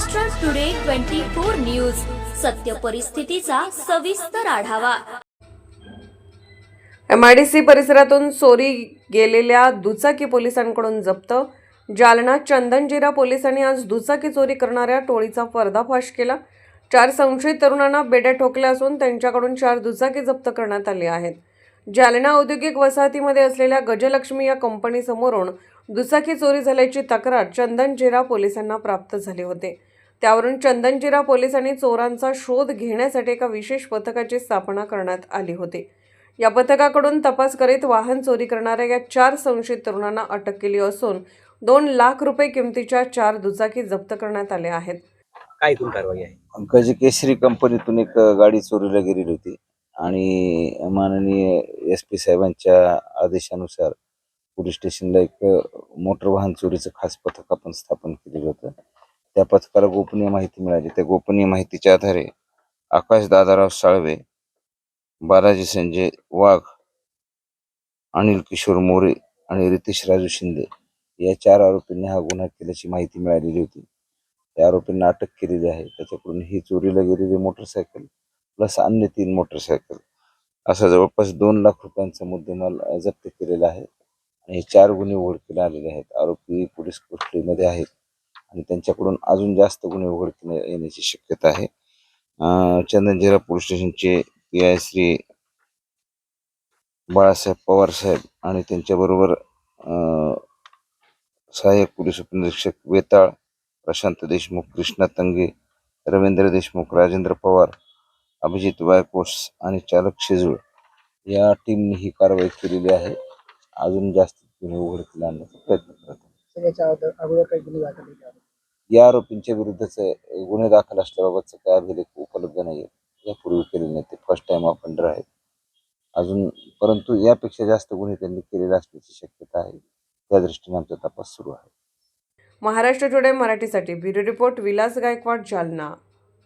Maharashtra today 24 news, सत्य परिस्थितीचा सविस्तर आढावा। MIDC परिसरातून चोरी गेलेल्या दुचाकी पोलिसांकडून जप्त। जालना चंदनजिरा पोलिसांनी आज दुचाकी चोरी करणाऱ्या टोळीचा पर्दाफाश केला। 4 संशयित तरुणांना बेड्या ठोकल्या असून त्यांच्याकडून 4 दुचाकी जप्त करण्यात आली आहेत। जालना औद्योगिक वसाहतीमध्ये असलेल्या गजलक्ष्मी या कंपनीसमोरून दुचाकी चोरी झाल्याची तक्रार चंदनजिरा पोलिसांना प्राप्त झाली होती। त्यावरून चंदनजिरा पोलिसांनी चोरांचा शोध घेण्यासाठी एका विशेष पथकाची स्थापना करण्यात आली होती। या पथकाकडून तपास करीत वाहन चोरी करणाऱ्या या 4 संशयित तरुणांना अटक केली असून 2 लाख रुपये किमतीच्या 4 दुचाकी जप्त करण्यात आल्या आहेत। काय इथून कारवाई आहे? गजकेसरी कंपनीतून एक गाडी चोरीला गेलेली होती आणि माननीय SP साहेबांच्या आदेशानुसार पोलीस स्टेशनला एक मोटर वाहन चोरीचं खास पथक आपण स्थापन केलेलं होतं। त्या पथकाला गोपनीय माहिती मिळाली। त्या गोपनीय माहितीच्या आधारे आकाश दादाराव साळवे, बालाजी संजय वाघ, अनिल किशोर मोरे आणि रितेश राजू शिंदे या 4 आरोपींनी हा गुन्हा केल्याची माहिती मिळालेली होती। त्या आरोपींना अटक केलेली आहे। त्याच्याकडून ही चोरीला गेलेली मोटरसायकल प्लस अन्य 3 मोटरसायकल असा जवळपास 2 लाख रुपयांचा मुद्देमाल जप्त केलेला आहे आणि हे 4 गुन्हे उघडकीला आलेले आहेत। आरोपी पोलीस कस्टडीमध्ये आहेत आणि त्यांच्याकडून अजून जास्त गुन्हे उघडकीला येण्याची शक्यता आहे। चंदनजिरा पोलीस स्टेशनचे PI श्री बाळासाहेब पवार साहेब आणि त्यांच्याबरोबर सहाय्यक पोलीस उपनिरीक्षक वेताळ, प्रशांत देशमुख, कृष्णा तंगे, रवींद्र देशमुख, राजेंद्र पवार, अभिजित वायकोस आणि चालक शेजूळ या टीमने ही कारवाई केलेली आहे। अजून जास्त गुन्हे उघडकीला आणण्याचा प्रयत्न करत आहे। याच्या अगोदर काही गुन्हे दाखल केले? या आरोपींच्या विरुद्धचे गुन्हे दाखल असल्याबाबतचं काय अभिलेख उपलब्ध नाही। यापूर्वी केलेले नाही, ते फर्स्ट टाइम ऑफेंडर आहेत अजून, परंतु यापेक्षा जास्त गुन्हे त्यांनी केलेले असण्याची शक्यता आहे। त्या दृष्टीने आमचा तपास सुरू आहे। महाराष्ट्र टुडे मराठीसाठी ब्युरो रिपोर्ट विलास गायकवाड, जालना।